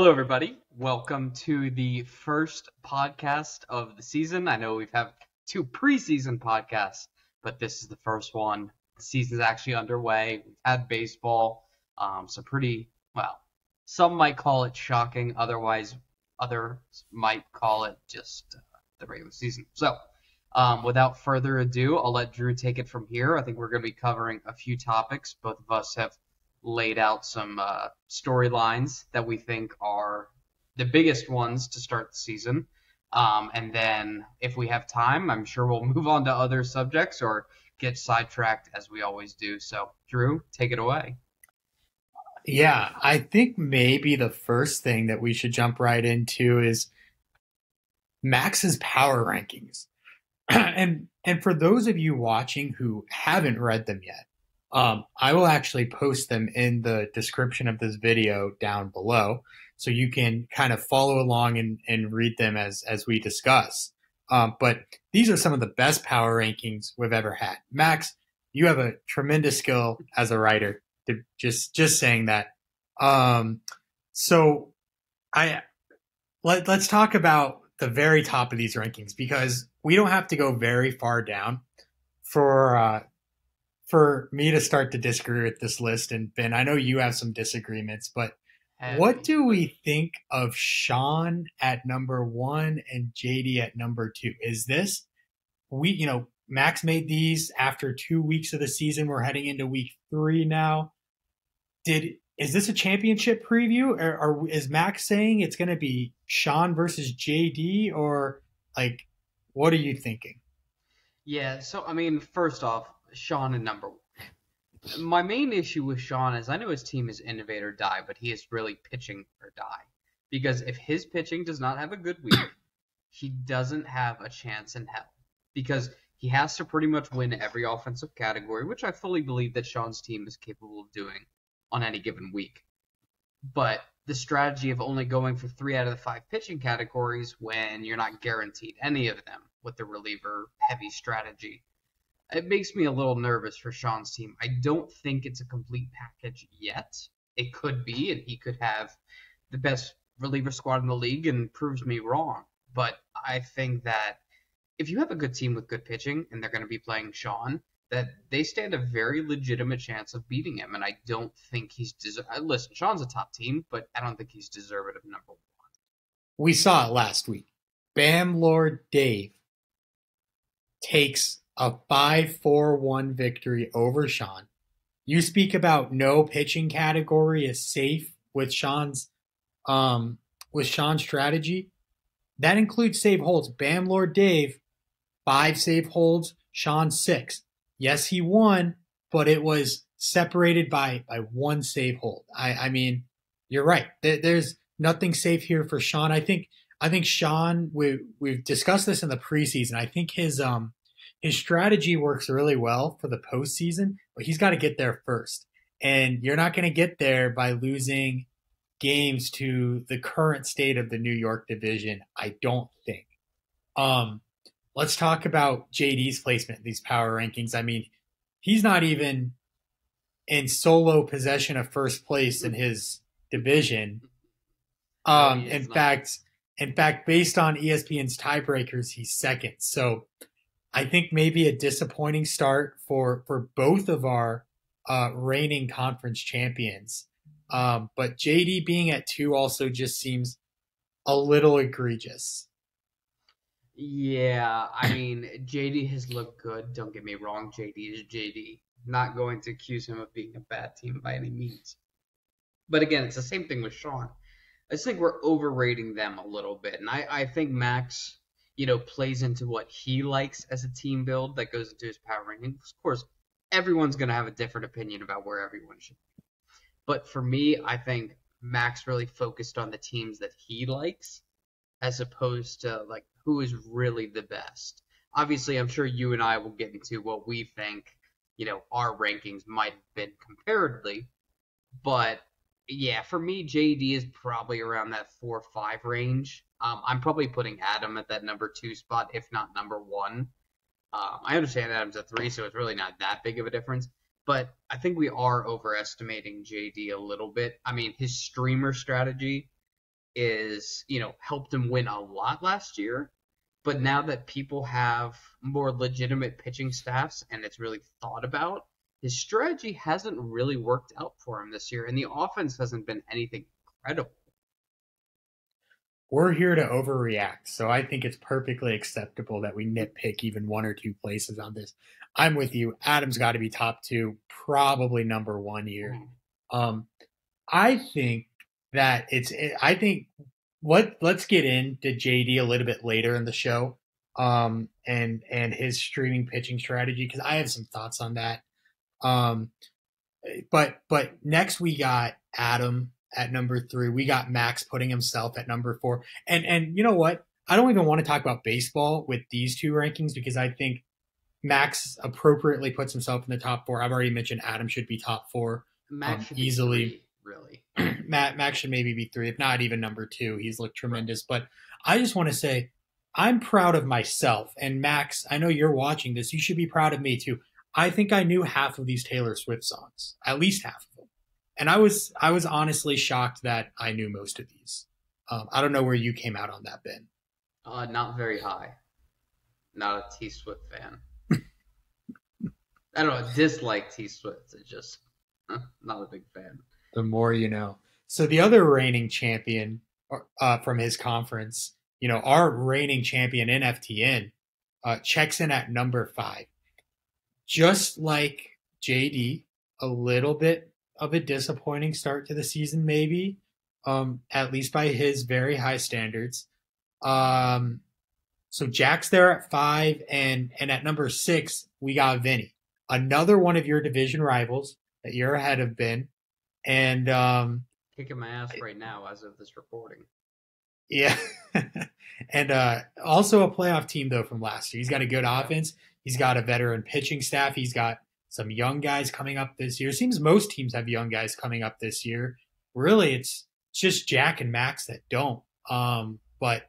Hello, everybody. Welcome to the first podcast of the season. I know we've had two preseason podcasts, but this is the first one. The season's actually underway. We've had baseball, so some might call it shocking. Otherwise, others might call it just the regular season. So, without further ado, I'll let Drew take it from here. I think we're going to be covering a few topics. Both of us have laid out some storylines that we think are the biggest ones to start the season. And then if we have time, I'm sure we'll move on to other subjects or get sidetracked as we always do. So, Drew, take it away. Yeah, I think maybe the first thing that we should jump right into is Max's power rankings. and for those of you watching who haven't read them yet, I will actually post them in the description of this video down below, so you can kind of follow along and read them as we discuss. But these are some of the best power rankings we've ever had. Max, you have a tremendous skill as a writer. Just saying that. So let's talk about the very top of these rankings, because we don't have to go very far down for me to start to disagree with this list. And Ben, I know you have some disagreements, but what do we think of Sean at number 1 and JD at number 2? Is this, Max made these after 2 weeks of the season. We're heading into week 3 now. Is this a championship preview, or is Max saying it's going to be Sean versus JD, or like, what are you thinking? Yeah, so I mean, first off, Sean at number 1. My main issue with Sean is I know his team is innovate or die, but he is really pitching or die. Because if his pitching does not have a good week, he doesn't have a chance in hell. Because he has to pretty much win every offensive category, which I fully believe that Sean's team is capable of doing on any given week. But the strategy of only going for 3 out of the 5 pitching categories when you're not guaranteed any of them with the reliever-heavy strategy, it makes me a little nervous for Sean's team. I don't think it's a complete package yet. It could be, and he could have the best reliever squad in the league and proves me wrong. But I think that if you have a good team with good pitching and they're going to be playing Sean, that they stand a very legitimate chance of beating him. And I don't think he's listen, Sean's a top team, but I don't think he's deserving of number 1. We saw it last week. Bam Lord Dave takes a 5-4-1 victory over Sean. You speak about no pitching category is safe with Sean's strategy. That includes save holds. Bam Lord Dave, 5 save holds, Sean 6. Yes, he won, but it was separated by 1 save hold. I mean, you're right. There's nothing safe here for Sean. I think Sean, we've discussed this in the preseason. I think his strategy works really well for the postseason, but he's got to get there first. And you're not going to get there by losing games to the current state of the New York division, I don't think. Let's talk about JD's placement in these power rankings. I mean, he's not even in solo possession of first place in his division. In fact, based on ESPN's tiebreakers, he's second. So I think maybe a disappointing start for both of our reigning conference champions. But JD being at 2 also just seems a little egregious. Yeah, I mean, JD has looked good. Don't get me wrong, JD is JD. Not going to accuse him of being a bad team by any means. But again, it's the same thing with Sean. I just think we're overrating them a little bit. And I think Max, plays into what he likes as a team build that goes into his power rankings. Of course, everyone's going to have a different opinion about where everyone should be. But for me, I think Max really focused on the teams that he likes as opposed to, like, who is really the best. Obviously, I'm sure you and I will get into what we think, our rankings might have been comparatively. But, yeah, for me, JD is probably around that 4 or 5 range. I'm probably putting Adam at that number 2 spot, if not number 1. I understand Adam's a 3, so it's really not that big of a difference. But I think we are overestimating JD a little bit. I mean, his streamer strategy is, helped him win a lot last year. But now that people have more legitimate pitching staffs and it's really thought about, his strategy hasn't really worked out for him this year, and the offense hasn't been anything incredible. We're here to overreact, so I think it's perfectly acceptable that we nitpick even one or two places on this. I'm with you. Adam's got to be top 2, probably number 1 here. I think that let's get into JD a little bit later in the show, and his streaming pitching strategy, because I have some thoughts on that. But next we got Adam at number 3. We got Max putting himself at number 4. And you know what? I don't even want to talk about baseball with these two rankings, because I think Max appropriately puts himself in the top 4. I've already mentioned Adam should be top 4. Max should easily. Be 3, really. Max should maybe be 3, if not even number 2. He's looked tremendous. Right. But I just want to say I'm proud of myself. And Max, I know you're watching this. You should be proud of me too. I think I knew half of these Taylor Swift songs, at least half of them. And I was honestly shocked that I knew most of these. I don't know where you came out on that, Ben. Not very high. Not a T Swift fan. I don't know. Dislike T Swift. It's just not a big fan. The more you know. So the other reigning champion from his conference, our reigning champion in FTN, checks in at number 5. Just like JD, a little bit of a disappointing start to the season, maybe, at least by his very high standards. So Jack's there at 5, and at number 6, we got Vinny, another one of your division rivals that you're ahead of, Ben. And kicking my ass right now as of this recording. Yeah. And also a playoff team, though, from last year. He's got a good offense. He's got a veteran pitching staff. He's got some young guys coming up this year. It seems most teams have young guys coming up this year. Really, it's just Jack and Max that don't. But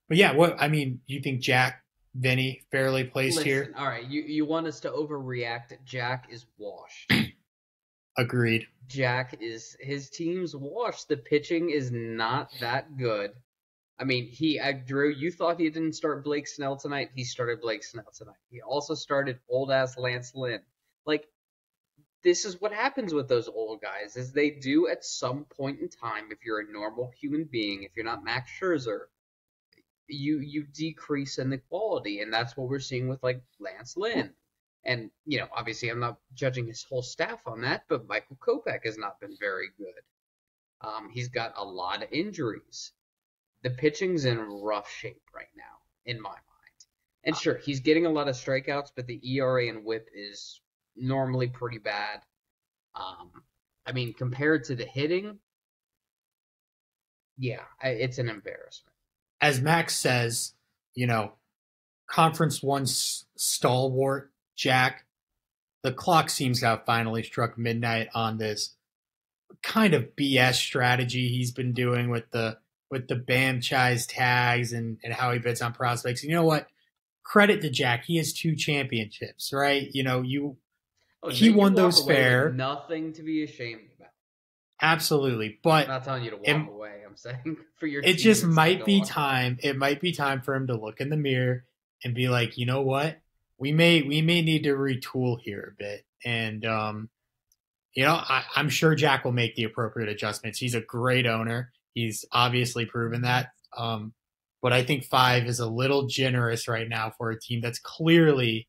yeah, you think Jack, Vinny, fairly placed here? All right, you want us to overreact. Jack is washed. Agreed. His team's washed. The pitching is not that good. I mean, Drew, you thought he didn't start Blake Snell tonight. He started Blake Snell tonight. He also started old-ass Lance Lynn. Like, this is what happens with those old guys, is they do at some point in time, if you're a normal human being, if you're not Max Scherzer, you decrease in the quality, and that's what we're seeing with, like, Lance Lynn. And, obviously I'm not judging his whole staff on that, but Michael Kopech has not been very good. He's got a lot of injuries. The pitching's in rough shape right now, in my mind. And sure, he's getting a lot of strikeouts, but the ERA and WHIP is normally pretty bad. Compared to the hitting, yeah, it's an embarrassment. As Max says, Conference 1 stalwart Jack, the clock seems to have finally struck midnight on this kind of BS strategy he's been doing with the Bam Chise tags and how he bids on prospects. And you know what? Credit to Jack. He has 2 championships, right? He won those fair. Nothing to be ashamed about. Absolutely. But I'm not telling you to walk away. I'm saying for your it just might be time. It might be time for him to look in the mirror and be like, you know what? We may need to retool here a bit. And I'm sure Jack will make the appropriate adjustments. He's a great owner. He's obviously proven that. But I think 5 is a little generous right now for a team that's clearly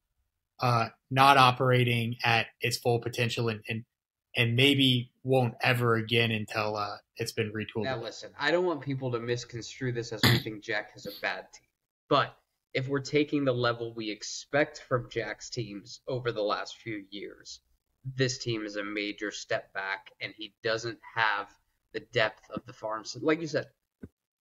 not operating at its full potential and maybe won't ever again until it's been retooled. Now listen, I don't want people to misconstrue this as we think Jack has a bad team. But if we're taking the level we expect from Jack's teams over the last few years, this team is a major step back, and he doesn't have the depth of the farm. So, like you said,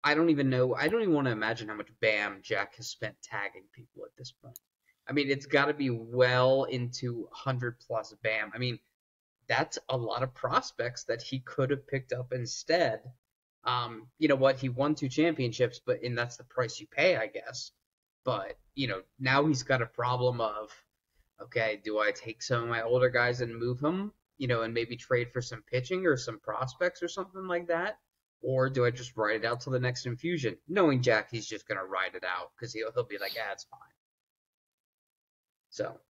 I don't even want to imagine how much Bam Jack has spent tagging people at this point. I mean, it's got to be well into 100+ Bam. I mean, that's a lot of prospects that he could have picked up instead. You know what? He won 2 championships, and that's the price you pay, I guess. But, now he's got a problem of, okay, do I take some of my older guys and move them, and maybe trade for some pitching or some prospects or something like that? Or do I just ride it out till the next infusion, knowing Jack, he's just gonna ride it out because he'll be like, it's fine. So,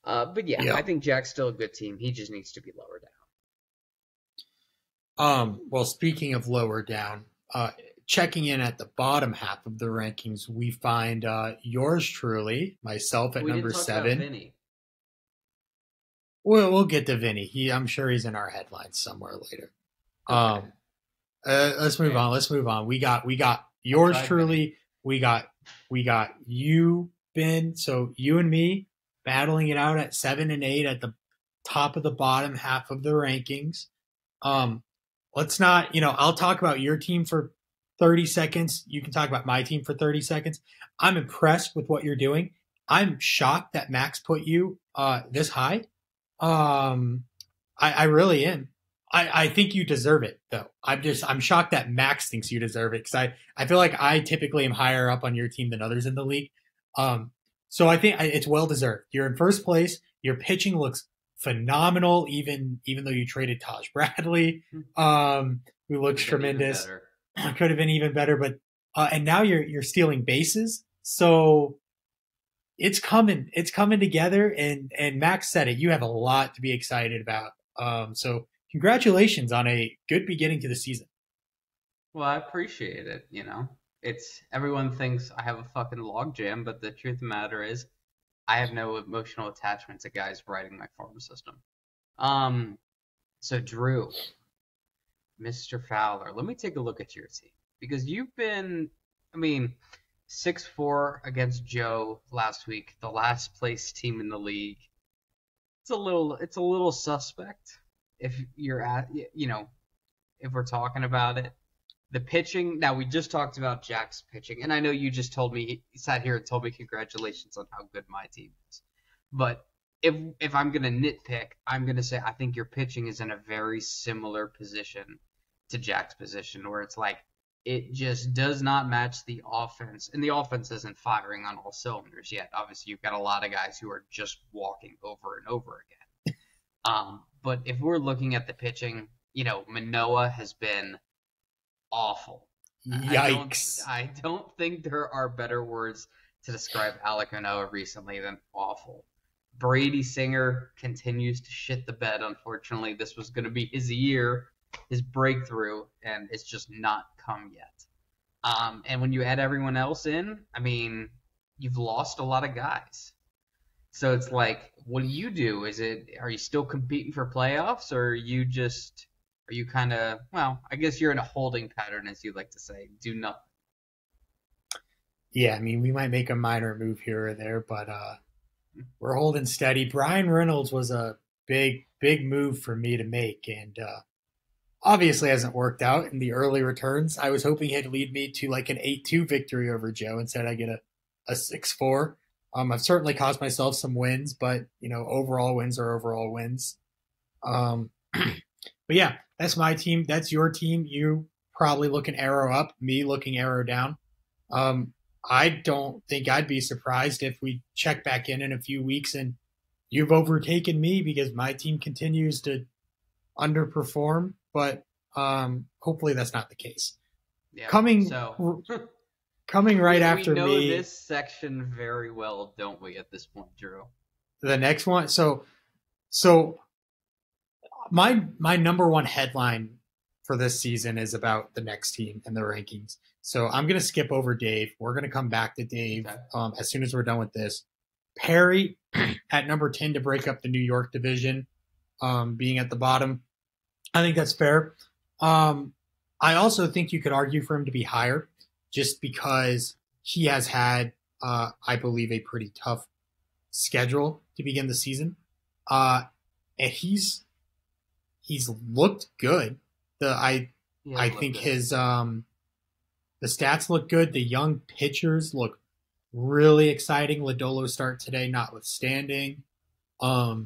but yeah, I think Jack's still a good team. He just needs to be lower down. Well, speaking of lower down, checking in at the bottom half of the rankings, we find yours truly, myself at number 7. About Vinny. We'll get to Vinny. I'm sure he's in our headlines somewhere later. Okay. Let's move on. We got yours truly. We got you, Ben. So you and me battling it out at 7 and 8 at the top of the bottom half of the rankings. Let's not, I'll talk about your team for 30 seconds. You can talk about my team for 30 seconds. I'm impressed with what you're doing. I'm shocked that Max put you this high. I really am. I think you deserve it, though. I'm shocked that Max thinks you deserve it, because I feel like I typically am higher up on your team than others in the league. So I think it's well deserved. You're in first place. Your pitching looks phenomenal, even though you traded Taj Bradley, who looks tremendous. Could have been even better, but and now you're stealing bases. So it's coming together, and Max said it. You have a lot to be excited about. So congratulations on a good beginning to the season. Well, I appreciate it. It's everyone thinks I have a fucking logjam, but the truth of the matter is, I have no emotional attachment to guys writing my farm system. So Drew, Mr. Fowler, let me take a look at your team, because you've been, 6-4 against Joe last week, the last place team in the league. It's a little suspect if you're at, if we're talking about it. The pitching, now we just talked about Jack's pitching, and I know you just he sat here and told me congratulations on how good my team is. But if I'm going to nitpick, I'm going to say I think your pitching is in a very similar position to Jack's position, where it's like it just does not match the offense, and the offense isn't firing on all cylinders yet. Obviously, you've got a lot of guys who are just walking over and over again. But if we're looking at the pitching, Manoah has been awful. Yikes. I don't think there are better words to describe Alek Manoah recently than awful. Brady Singer continues to shit the bed, unfortunately. This was going to be his year, his breakthrough, and it's just not come yet. And when you add everyone else in, you've lost a lot of guys. So it's like, what do? Are you still competing for playoffs, or are you kind of, I guess you're in a holding pattern, as you like to say, do nothing? Yeah, we might make a minor move here or there, but we're holding steady. Brian Reynolds was a big move for me to make, and obviously hasn't worked out in the early returns. I was hoping he'd lead me to like an 8-2 victory over Joe. Instead, I get a 6-4. I've certainly cost myself some wins, but overall wins are overall wins. But yeah, that's my team. That's your team. You probably looking arrow up, me looking arrow down. I don't think I'd be surprised if we check back in a few weeks and you've overtaken me, because my team continues to underperform. But hopefully that's not the case. Yeah, coming right after me. We know this section very well, don't we, at this point, Drew? The next one. So my number one headline for this season is about the next team and the rankings. So I'm going to skip over Dave. We're going to come back to Dave as soon as we're done with this. Perry at number 10 to break up the New York division, being at the bottom. I think that's fair. I also think you could argue for him to be higher, just because he has had, I believe, a pretty tough schedule to begin the season. And he's looked good. I think his the stats look good. The young pitchers look really exciting. Lodolo's start today notwithstanding. A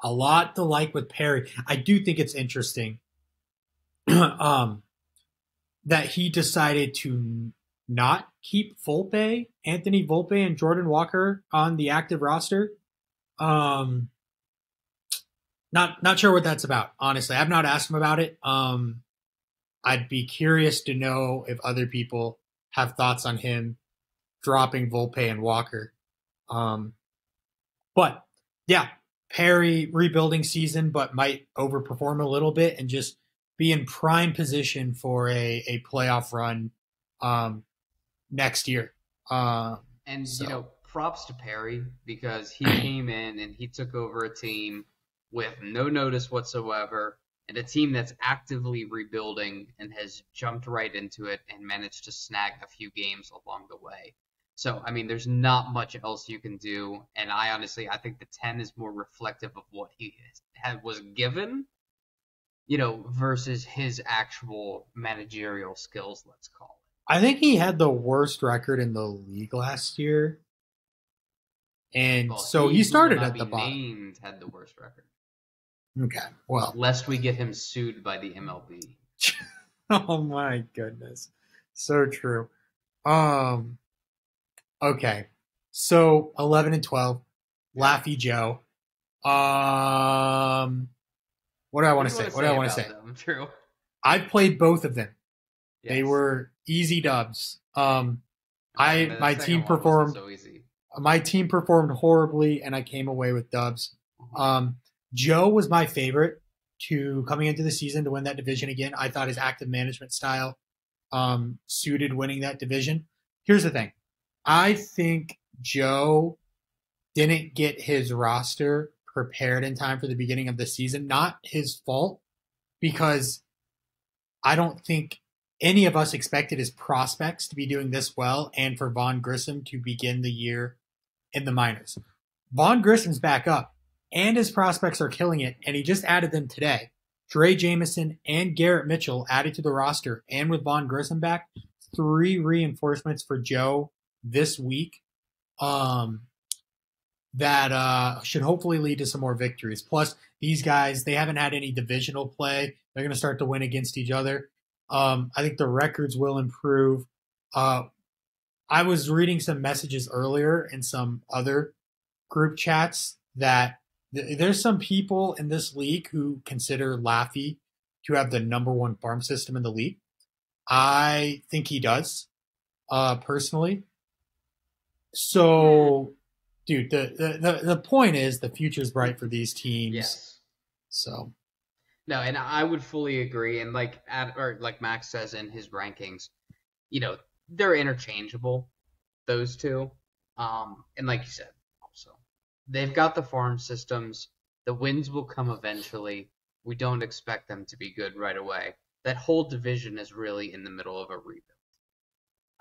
lot to like with Perry. I do think it's interesting that he decided to not keep Anthony Volpe and Jordan Walker on the active roster. Not sure what that's about, honestly. I've not asked him about it. I'd be curious to know if other people have thoughts on him dropping Volpe and Walker. But yeah, Perry rebuilding season, but might overperform a little bit and just be in prime position for a playoff run next year. Props to Perry because he came in and he took over a team with no notice whatsoever and a team that's actively rebuilding and has jumped right into it and managed to snag a few games along the way. So, I mean, there's not much else you can do, and I think the 10 is more reflective of what he was given, versus his actual managerial skills, let's call it. I think he had the worst record in the league last year, and so he started at the bottom. Named had the worst record. Okay, well, lest we get him sued by the MLB. Oh my goodness, so true. Okay, so 11 and 12, Laffy Joe. What do I want to say? What do I want to say? True. I've played both of them. Yes. They were easy dubs. My team performed. So easy. My team performed horribly, and I came away with dubs. Joe was my favorite coming into the season to win that division again. I thought his active management style suited winning that division. Here's the thing. I think Joe didn't get his roster prepared in time for the beginning of the season. Not his fault, because I don't think any of us expected his prospects to be doing this well and for Vaughn Grissom to begin the year in the minors. Vaughn Grissom's back up, and his prospects are killing it, and he just added them today. Dre Jameson and Garrett Mitchell added to the roster, and with Vaughn Grissom back, 3 reinforcements for Joe this week that should hopefully lead to some more victories. Plus, these guys, they haven't had any divisional play. They're going to start to win against each other. I think the records will improve. I was reading some messages earlier in some other group chats that there's some people in this league who consider Laffy to have the number 1 farm system in the league. I think he does, personally. So, dude, the point is the future's bright for these teams. Yes. So. No, and I would fully agree. And like Max says in his rankings, they're interchangeable, those two. And like you said, also, they've got the farm systems. The wins will come eventually. We don't expect them to be good right away. That whole division is really in the middle of a rebuild.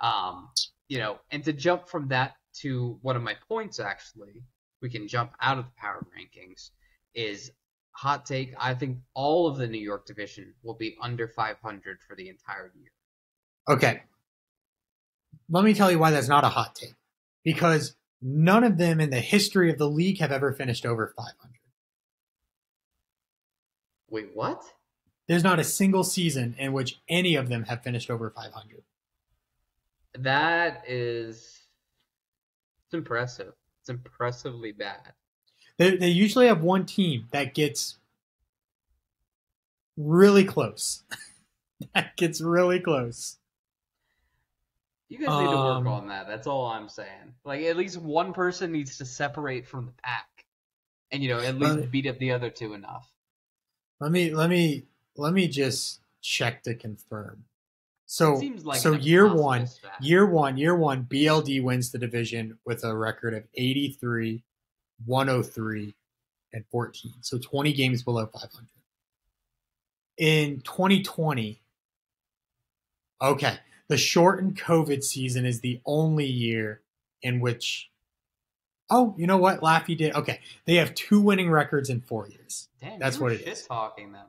And to jump from that to one of my points, actually, we can jump out of the power rankings, is hot take. I think all of the New York division will be under 500 for the entire year. Okay. Let me tell you why that's not a hot take. Because none of them in the history of the league have ever finished over 500. Wait, what? There's not a single season in which any of them have finished over 500. That is... It's impressive. It's impressively bad. They usually have one team that gets really close. That gets really close. You guys need to work on that. That's all I'm saying. Like, at least one person needs to separate from the pack, and at least beat up the other two enough. Let me just check to confirm. So like year one, BLD wins the division with a record of 83, 103, and 14. So 20 games below 500. In 2020, okay, the shortened COVID season is the only year in which, oh, you know what? Laffy did. Okay, they have 2 winning records in 4 years. Damn, that's what it is. Talking them.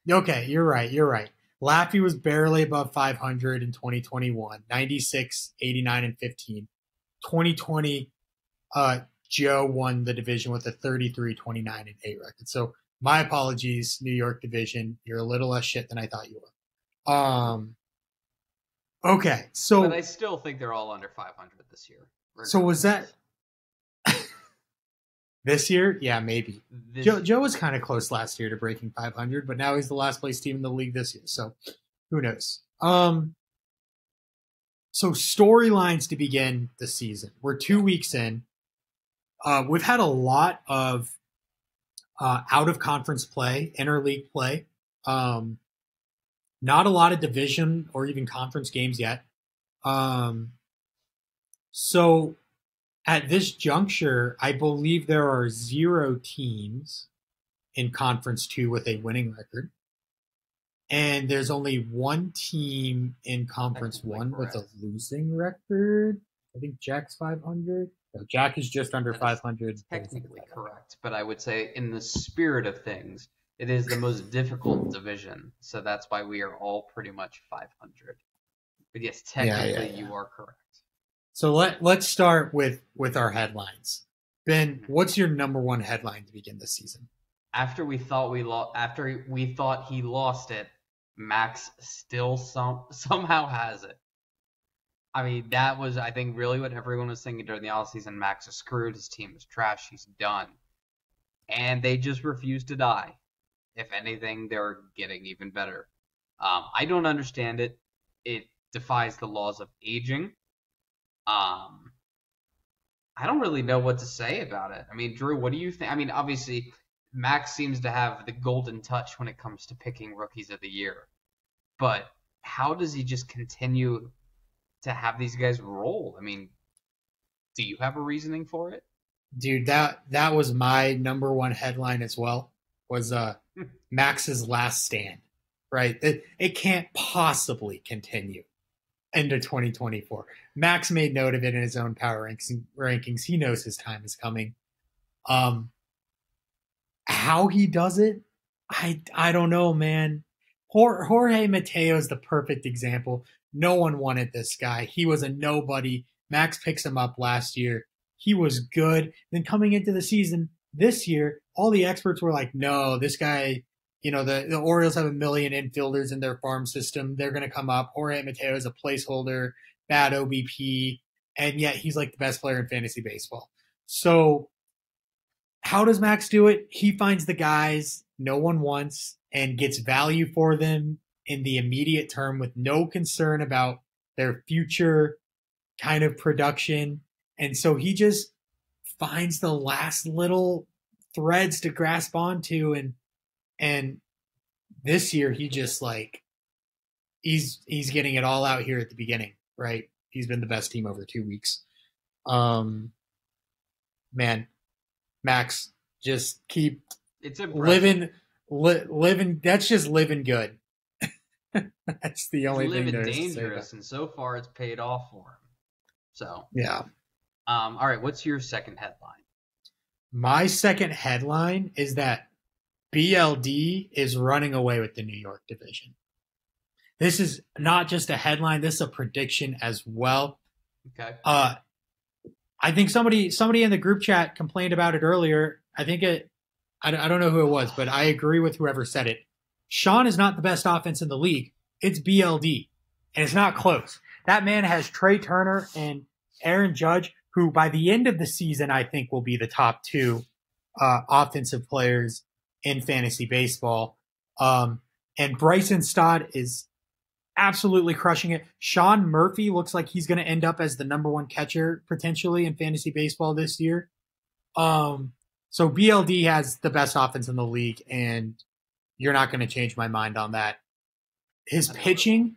Okay, you're right. Laffy was barely above 500 in 2021, 96, 89, and 15. 2020, Joe won the division with a 33, 29, and 8 record. So my apologies, New York division. You're a little less shit than I thought you were. Okay, so... But I still think they're all under 500 this year. So was that... This year? Yeah, maybe. Joe was kind of close last year to breaking 500, but now he's the last place team in the league this year. So Who knows? So storylines to begin the season. We're 2 weeks in. We've had a lot of out of conference play, interleague play. Not a lot of division or even conference games yet. So at this juncture, I believe there are 0 teams in Conference 2 with a winning record. And there's only 1 team in Conference 1 with a losing record. I think Jack's 500. No, Jack is just under 500. Technically correct, but I would say in the spirit of things, it is the most difficult division. So that's why we are all pretty much 500. But yes, technically you are correct. So let's start with our headlines. Ben, what's your number 1 headline to begin this season? After we thought he lost it, Max still somehow has it. I mean, that was, I think, really what everyone was thinking during the offseason. Max is screwed. His team is trash. He's done. And they just refuse to die. If anything, they're getting even better. I don't understand it. It defies the laws of aging. I don't really know what to say about it. I mean, Drew, what do you think? I mean, obviously, Max seems to have the golden touch when it comes to picking rookies of the year. But how does he just continue to have these guys roll? I mean, do you have a reasoning for it? Dude, that was my number 1 headline as well, was Max's last stand, right? It can't possibly continue into 2024. Max made note of it in his own power rankings. He knows his time is coming. How he does it, I don't know, man. Jorge Mateo is the perfect example. No one wanted this guy. He was a nobody. Max picks him up last year. He was good. Then coming into the season this year, all the experts were like, no, this guy, the Orioles have 1 million infielders in their farm system. They're going to come up. Jorge Mateo is a placeholder, bad OBP, and yet he's like the best player in fantasy baseball. So how does Max do it? He finds the guys no one wants and gets value for them in the immediate term with no concern about their future kind of production. And so he just finds the last little threads to grasp onto. And this year he just he's getting it all out here at the beginning, right? He's been the best team over 2 weeks. Man, Max, just keep living. That's just living good. That's the only thing there's dangerous, and so far it's paid off for him. So yeah. All right, what's your second headline? My second headline is that BLD is running away with the New York division. This is not just a headline; this is a prediction as well. Okay. I think somebody in the group chat complained about it earlier. I don't know who it was, but I agree with whoever said it. Sean is not the best offense in the league. It's BLD, and it's not close. That man has Trey Turner and Aaron Judge, who by the end of the season, I think will be the top 2 offensive players in fantasy baseball. And Bryson Stott is absolutely crushing it. Sean Murphy looks like he's going to end up as the number 1 catcher potentially in fantasy baseball this year. So BLD has the best offense in the league, and you're not going to change my mind on that. His pitching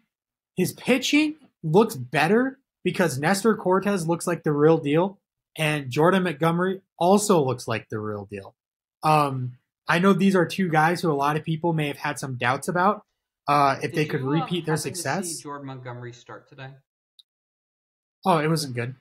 looks better because Nestor Cortez looks like the real deal, and Jordan Montgomery also looks like the real deal. I know these are 2 guys who a lot of people may have had some doubts about if they could repeat their success. Did you see Jordan Montgomery start today? Oh, it wasn't good.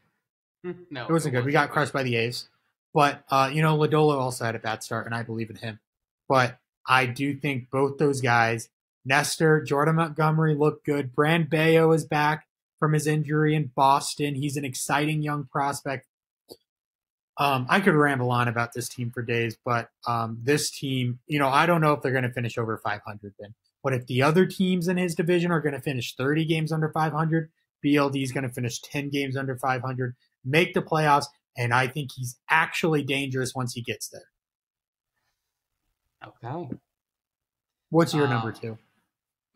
No, it wasn't good. We got crushed by the A's. But, Lodolo also had a bad start, and I believe in him. But I do think both those guys, Nestor, Jordan Montgomery, look good. Brand Bayo is back from his injury in Boston. He's an exciting young prospect. I could ramble on about this team for days, but this team, I don't know if they're going to finish over 500 then. But if the other teams in his division are going to finish 30 games under 500, BLD is going to finish 10 games under 500, make the playoffs, and I think he's actually dangerous once he gets there. Okay. What's your number 2?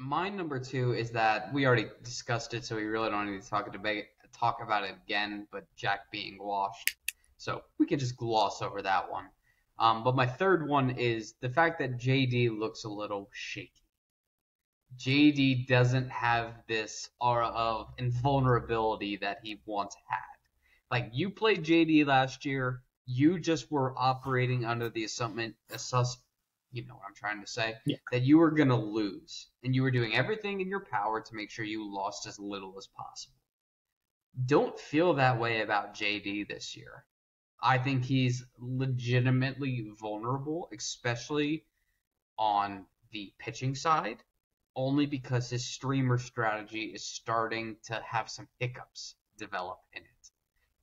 My number two is that we already discussed it, so we really don't need to talk about it again. But Jack being washed, so we can just gloss over that one. But my third one is the fact that JD looks a little shaky. JD doesn't have this aura of invulnerability that he once had. Like, you played JD last year, you just were operating under the assumption, you know what I'm trying to say, Yeah. that you were going to lose. And you were doing everything in your power to make sure you lost as little as possible. Don't feel that way about JD this year. I think he's legitimately vulnerable, especially on the pitching side, only because his streamer strategy is starting to have some hiccups develop in it.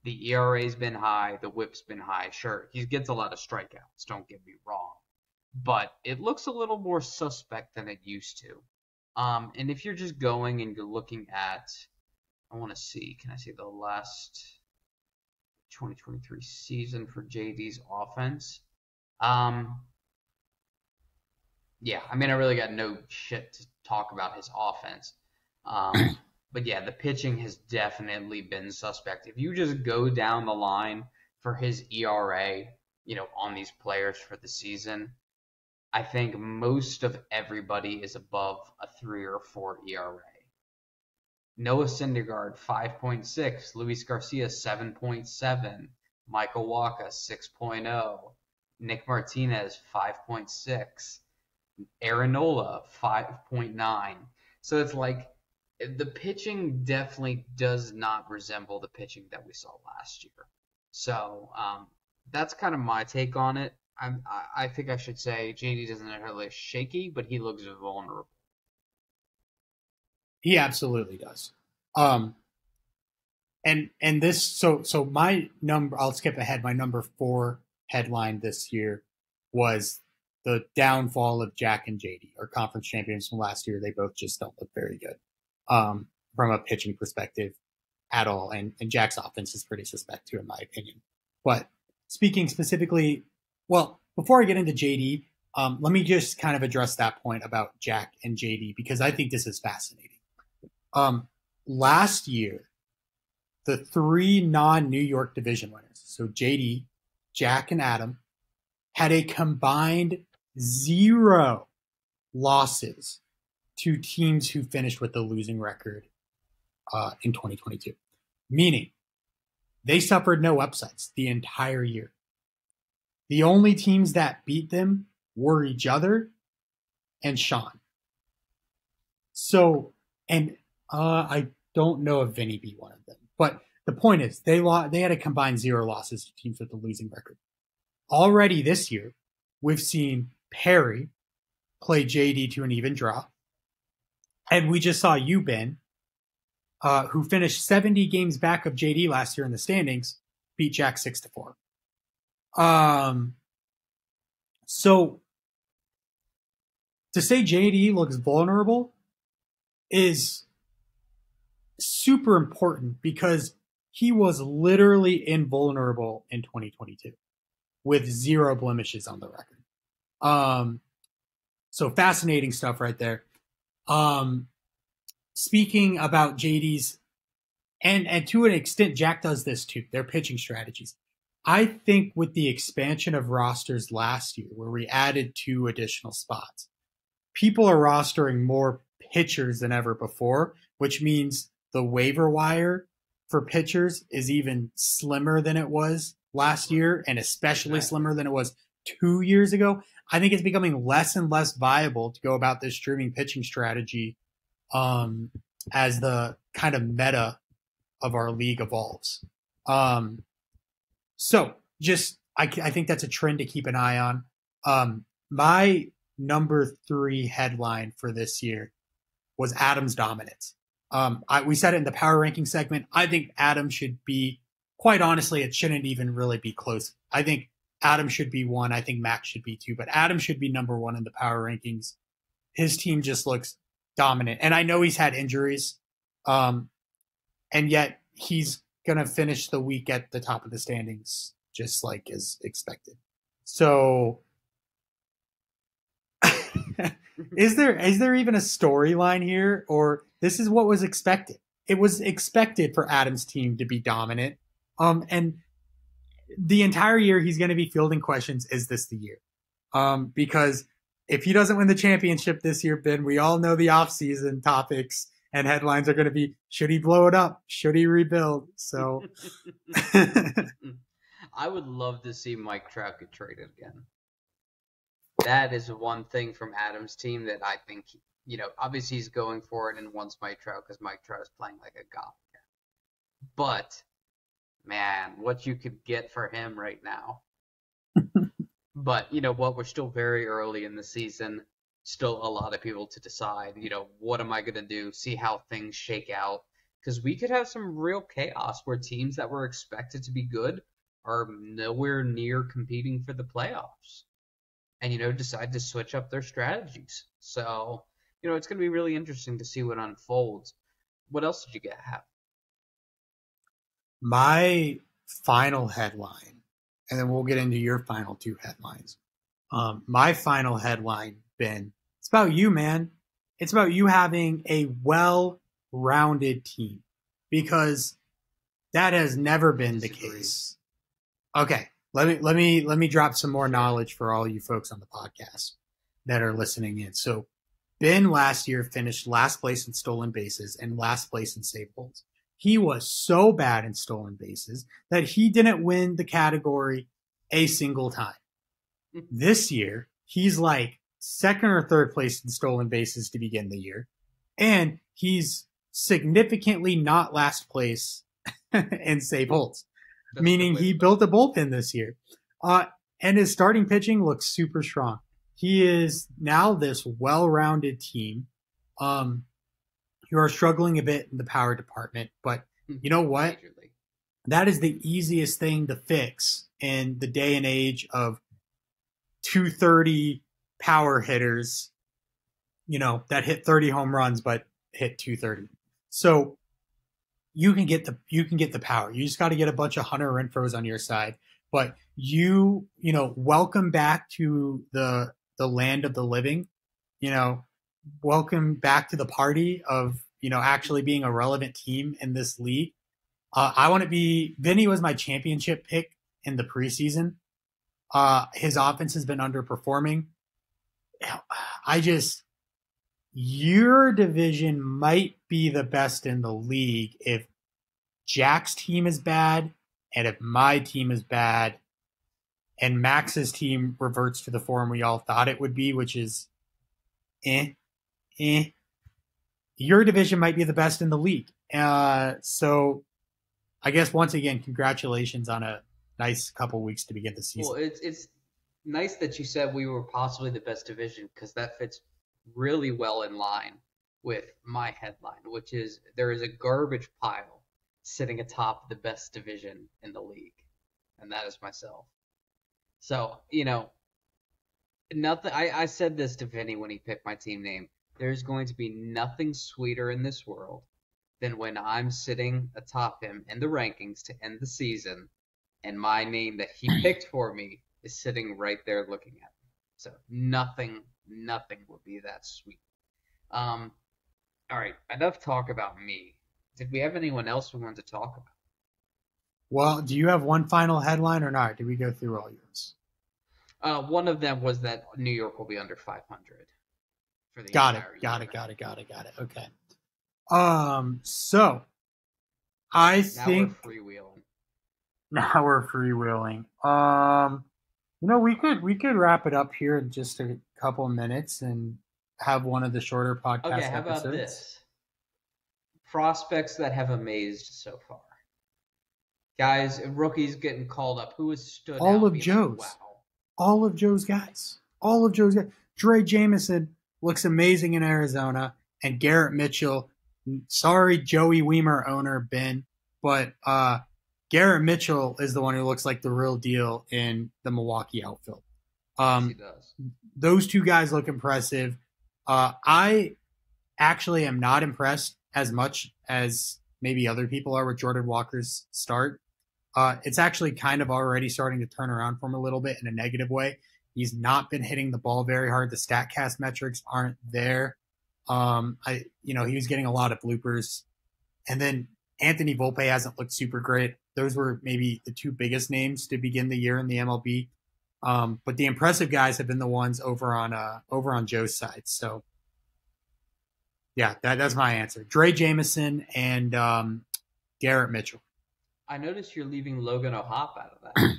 The ERA's been high, the whip's been high. Sure, he gets a lot of strikeouts, don't get me wrong. But it looks a little more suspect than it used to. And if you're just going and you're looking at, I want to see, can I see the last 2023 season for JD's offense? Yeah, I mean, I really got no shit to talk about his offense. But yeah, the pitching has definitely been suspect. If you just go down the line for his ERA, on these players for the season, I think most of everybody is above a 3 or 4 ERA. Noah Syndergaard, 5.6. Luis Garcia, 7.7. Michael Wacha, 6.0. Nick Martinez, 5.6. Aaron Nola, 5.9. So it's like the pitching definitely does not resemble the pitching that we saw last year. So that's kind of my take on it. I think I should say JD doesn't necessarily look shaky, but he looks vulnerable. He absolutely does. And this, so my number, I'll skip ahead. My number 4 headline this year was the downfall of Jack and JD, our conference champions from last year. They both just don't look very good from a pitching perspective at all. And Jack's offense is pretty suspect too, in my opinion. But speaking specifically, well, before I get into JD, let me just kind of address that point about Jack and JD, because I think this is fascinating. Last year, the 3 non-New York division winners, so JD, Jack, and Adam, had a combined 0 losses to teams who finished with a losing record in 2022. Meaning, they suffered no upsets the entire year. The only teams that beat them were each other and Sean. So, and I don't know if Vinny beat one of them. But the point is, they had a combined 0 losses to teams with a losing record. Already this year, we've seen Perry play JD to an even draw. And we just saw you, Ben, who finished 70 games back of JD last year in the standings, beat Jack 6-4. So to say JD looks vulnerable is super important, because he was literally invulnerable in 2022 with 0 blemishes on the record. So fascinating stuff right there. Speaking about JD's, and to an extent, Jack does this too, their pitching strategies. I think with the expansion of rosters last year, where we added 2 additional spots, people are rostering more pitchers than ever before, which means the waiver wire for pitchers is even slimmer than it was last year, and especially slimmer than it was 2 years ago. I think it's becoming less and less viable to go about this streaming pitching strategy as the kind of meta of our league evolves. So just, I think that's a trend to keep an eye on. My number 3 headline for this year was Adam's dominance. We said it in the power ranking segment. I think Adam should be, quite honestly, it shouldn't even really be close. I think Adam should be 1. I think Max should be 2, but Adam should be number 1 in the power rankings. His team just looks dominant. And I know he's had injuries, and yet he's going to finish the week at the top of the standings, just like is expected. So is there even a storyline here, or this is what was expected? It was expected for Adams' team to be dominant. And the entire year he's going to be fielding questions. Is this the year? Because if he doesn't win the championship this year, Ben, we all know the offseason topics and headlines are going to be, should he blow it up? Should he rebuild? So I would love to see Mike Trout get traded again. That is one thing from Adams' team that I think, obviously he's going for it and wants Mike Trout because Mike Trout is playing like a god. But, man, what you could get for him right now. But, you know what, we're still very early in the season. Still a lot of people to decide, what am I going to do? See how things shake out. Because we could have some real chaos where teams that were expected to be good are nowhere near competing for the playoffs. And, decide to switch up their strategies. So, it's going to be really interesting to see what unfolds. What else did you have? My final headline, and then we'll get into your final two headlines. My final headline, Ben, it's about you, man. It's about you having a well-rounded team, because that has never been the case. Okay, let me drop some more knowledge for all you folks on the podcast that are listening in. So Ben last year finished last place in stolen bases and last place in save holds. He was so bad in stolen bases that he didn't win the category a single time. This year, he's like second or third place in stolen bases to begin the year. And he's significantly not last place in save holds, meaning he built a bullpen this year. And his starting pitching looks super strong. He is now this well-rounded team. You are struggling a bit in the power department, but you know what? That is the easiest thing to fix in the day and age of 230 power hitters, that hit 30 home runs but hit 230. So you can get the power. You just got to get a bunch of Hunter Renfroes on your side. But welcome back to the land of the living. Welcome back to the party of, actually being a relevant team in this league. Vinny was my championship pick in the preseason. His offense has been underperforming. Your division might be the best in the league if Jack's team is bad and if my team is bad and Max's team reverts to the form we all thought it would be, which is your division might be the best in the league. So I guess once again, congratulations on a nice couple weeks to begin the season. Well, it's nice that you said we were possibly the best division, because that fits really well in line with my headline, which is there is a garbage pile sitting atop the best division in the league, and that is myself. So, nothing. I said this to Vinny when he picked my team name. There's going to be nothing sweeter in this world than when I'm sitting atop him in the rankings to end the season, and my name that he picked for me is sitting right there looking at me. So nothing would be that sweet. All right, enough talk about me. Did we have anyone else we wanted to talk about? Well, do you have one final headline or not? Did we go through all yours? One of them was that New York will be under 500 for the Got entire it. year. Okay. So I think now we're freewheeling. Now we're freewheeling. We could wrap it up here in just a couple minutes and have one of the shorter podcast Okay, how episodes. about this? Prospects that have amazed so far. Guys, rookies getting called up. Who has stood out? All of Joe's. Wow. All of Joe's guys. Dre Jameson looks amazing in Arizona, and Garrett Mitchell. Sorry, Joey Weimer owner Ben, but Garrett Mitchell is the one who looks like the real deal in the Milwaukee outfield. He does. Those two guys look impressive. I actually am not impressed as much as maybe other people are with Jordan Walker's start. It's actually kind of already starting to turn around for him a little bit in a negative way. He's not been hitting the ball very hard. The StatCast metrics aren't there. He was getting a lot of bloopers. And then Anthony Volpe hasn't looked super great. Those were maybe the two biggest names to begin the year in the MLB. But the impressive guys have been the ones over on Joe's side. So, yeah, that's my answer. Dre Jameson and Garrett Mitchell. I noticed you're leaving Logan O'Hoppe out of that.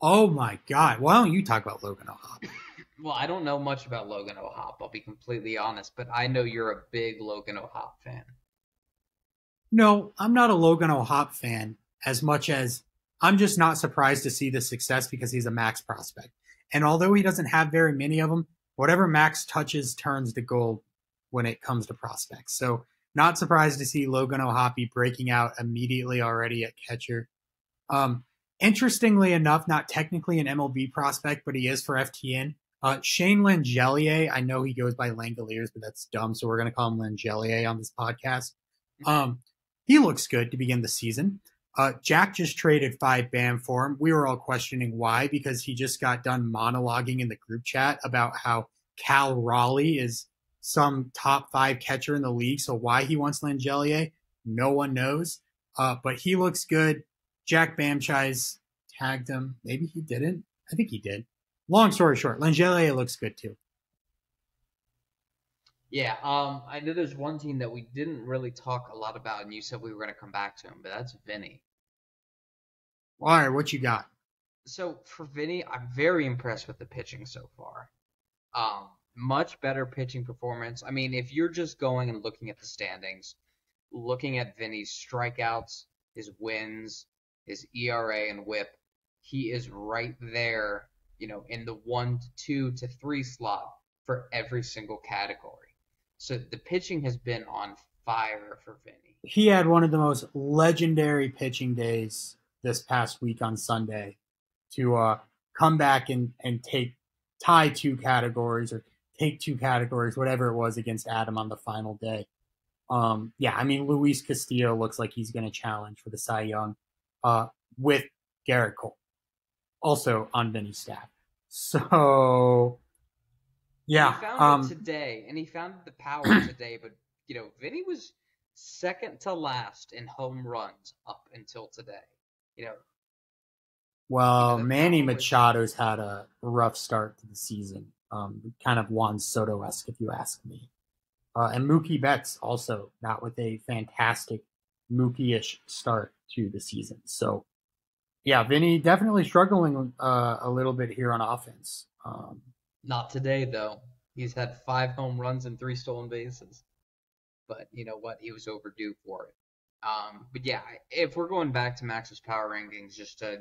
Oh, my God. Why don't you talk about Logan O'Hoppe? Well, I don't know much about Logan O'Hoppe, I'll be completely honest, but I know you're a big Logan O'Hoppe fan. No, I'm not a Logan O'Hoppe fan as much as I'm just not surprised to see the success because he's a max prospect. And although he doesn't have very many of them, whatever max touches turns to gold when it comes to prospects. So not surprised to see Logan O'Hoppe breaking out immediately already at catcher. Interestingly enough, not technically an MLB prospect, but he is for FTN. Shane Langelier, I know he goes by Langoliers, but that's dumb, so we're going to call him Langelier on this podcast. He looks good to begin the season. Jack just traded 5 BAM for him. We were all questioning why, because he just got done monologuing in the group chat about how Cal Raleigh is some top 5 catcher in the league, so why he wants Langelier, no one knows. But he looks good. Jack Bamchise tagged him. Maybe he didn't. I think he did. Long story short, Langelier looks good too. Yeah, I know there's one team that we didn't really talk a lot about, and you said we were going to come back to him, but that's Vinny. All right, what you got? So for Vinny, I'm very impressed with the pitching so far. Much better pitching performance. I mean, if you're just going and looking at the standings, looking at Vinny's strikeouts, his wins, his ERA and WHIP, he is right there, in the 1 to 2 to 3 slot for every single category. So the pitching has been on fire for Vinny. He had one of the most legendary pitching days this past week on Sunday to come back and tie 2 categories or take 2 categories, whatever it was, against Adam on the final day. Luis Castillo looks like he's going to challenge for the Cy Young with Garrett Cole, also on Vinny's staff. So, yeah. He found it today, and he found the power today, but, Vinny was second to last in home runs up until today. Well, Manny Machado's had a rough start to the season, kind of Juan Soto-esque, if you ask me. And Mookie Betts also not with a fantastic Mookie-ish start to the season. So, yeah, Vinny definitely struggling a little bit here on offense. Not today, though. He's had 5 home runs and 3 stolen bases. But you know what? He was overdue for it. But yeah, if we're going back to Max's power rankings, just to,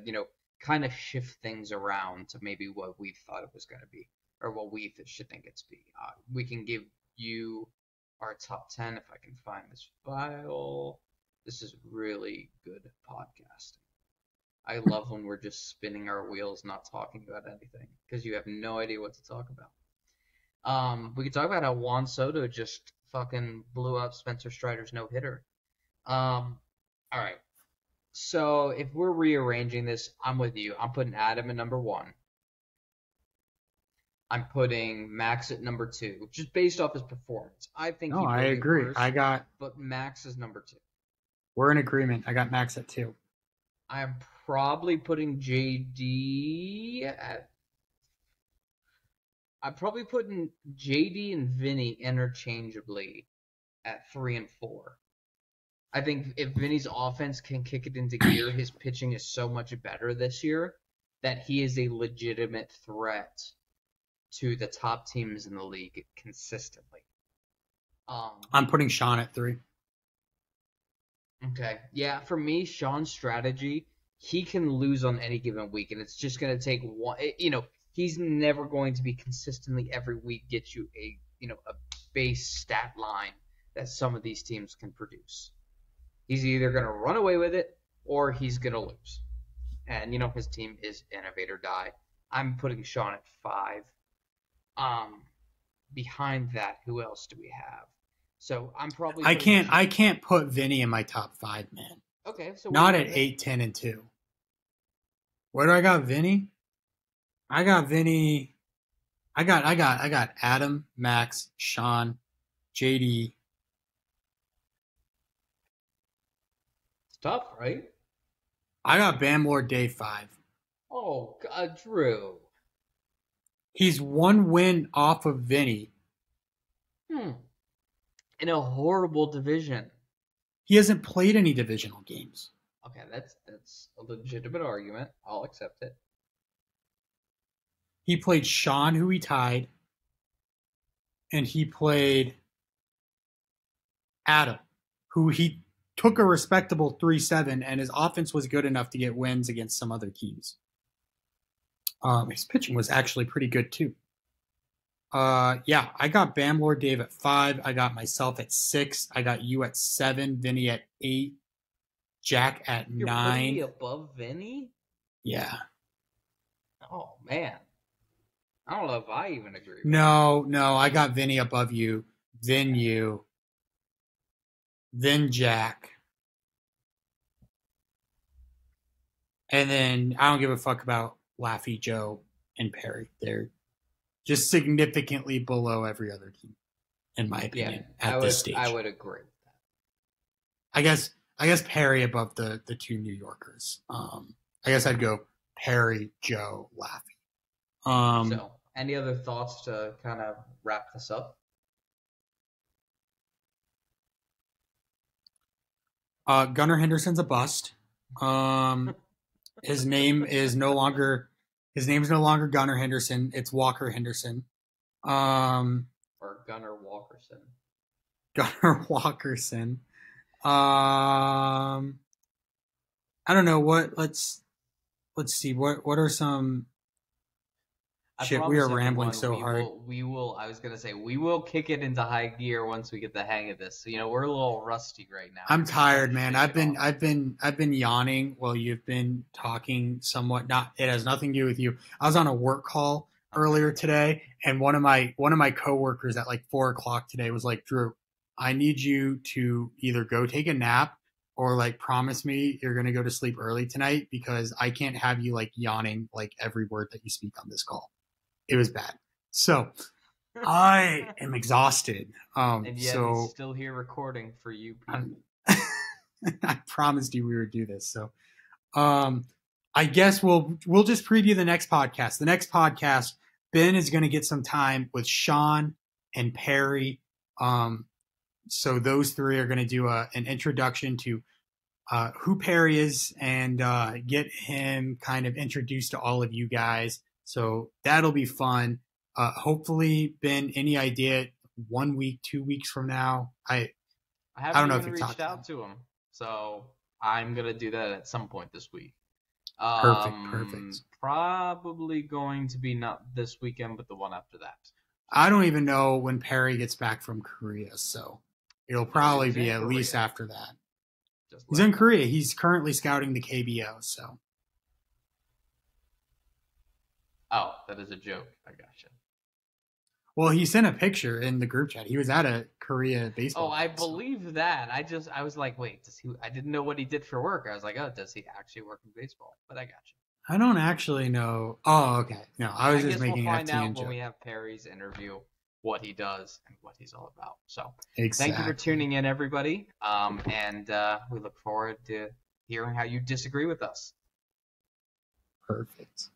kind of shift things around to maybe what we thought it was going to be, or what we should think it's be. We can give you our top 10 if I can find this file. This is really good podcasting. I love when we're just spinning our wheels, not talking about anything, because you have no idea what to talk about. We could talk about how Juan Soto just fucking blew up Spencer Strider's no-hitter. All right. So if we're rearranging this, I'm with you. I'm putting Adam at number 1. I'm putting Max at number 2, just based off his performance. I think. No, I agree. Worse, but Max is number 2. We're in agreement. I got Max at 2. I'm probably putting JD at. I'm probably putting JD and Vinny interchangeably at 3 and 4. I think if Vinny's offense can kick it into gear, his pitching is so much better this year that he is a legitimate threat to the top teams in the league consistently. I'm putting Sean at 3. Okay. Yeah, for me, Sean's strategy, he can lose on any given week, and it's just going to take one. He's never going to be consistently every week get you a base stat line that some of these teams can produce. He's either going to run away with it or he's going to lose. And, his team is innovate or die. I'm putting Sean at 5. Behind that, who else do we have? So I'm probably. I can't put Vinny in my top 5, man. Okay, so not at 8, 10, and 2. Where do I got Vinny? I got Vinny. I got Adam, Max, Sean, JD. It's tough, right? I got Bam Lord Dave 5. Oh, God, Drew. He's one win off of Vinny. Hmm. In a horrible division. He hasn't played any divisional games. Okay, that's a legitimate argument. I'll accept it. He played Sean, who he tied, and he played Adam, who he took a respectable 3-7, and his offense was good enough to get wins against some other teams. His pitching was actually pretty good, too. Yeah, I got Bam Lord Dave at 5. I got myself at 6. I got you at 7. Vinny at 8. Jack at You're 9. putting me above Vinny? Yeah. Oh, man. I don't know if I even agree with No, I got Vinny above you, then you, then Jack. And then I don't give a fuck about Laffy, Joe, and Perry. They're just significantly below every other team, in my opinion, this stage. I would agree with that. I guess Perry above the two New Yorkers. I guess I'd go Perry, Joe, Laffy. So, any other thoughts to kind of wrap this up? Gunnar Henderson's a bust. His name is no longer Gunnar Henderson. It's Walker Henderson. Or Gunnar Walkerson. Gunnar Walkerson. I don't know what. Let's see. What are some? Shit, we are rambling so hard. We will. I was gonna say we will kick it into high gear once we get the hang of this. So, we're a little rusty right now. I'm tired, man. I've been yawning while you've been talking somewhat. It has nothing to do with you. I was on a work call earlier today, and one of my coworkers at like 4:00 today was like, Drew, I need you to either go take a nap or like promise me you're gonna go to sleep early tonight because I can't have you like yawning like every word that you speak on this call. It was bad. So I am exhausted. And yet he's still here recording for you people. I promised you we would do this. So I guess we'll just preview the next podcast. The next podcast, Ben is going to get some time with Sean and Perry. So those three are going to do an introduction to who Perry is and get him kind of introduced to all of you guys. So that'll be fun. Hopefully, Ben, any idea 1 week, 2 weeks from now? I don't know if you reached out to him. So I'm going to do that at some point this week. Perfect. Probably going to be not this weekend, but the one after that. I don't even know when Perry gets back from Korea, so it'll probably be at least after that. He's in Korea. He's currently scouting the KBO, so. Oh, that is a joke. I gotcha. Well, he sent a picture in the group chat. He was at a Korea baseball. Oh, I believe that. I was like, wait, I didn't know what he did for work. I was like, oh, does he actually work in baseball? But I gotcha. I don't actually know. Oh, okay. No, I was just making we'll an find FTN out joke. When we have Perry's interview, what he does and what he's all about. So exactly. Thank you for tuning in, everybody. And we look forward to hearing how you disagree with us. Perfect.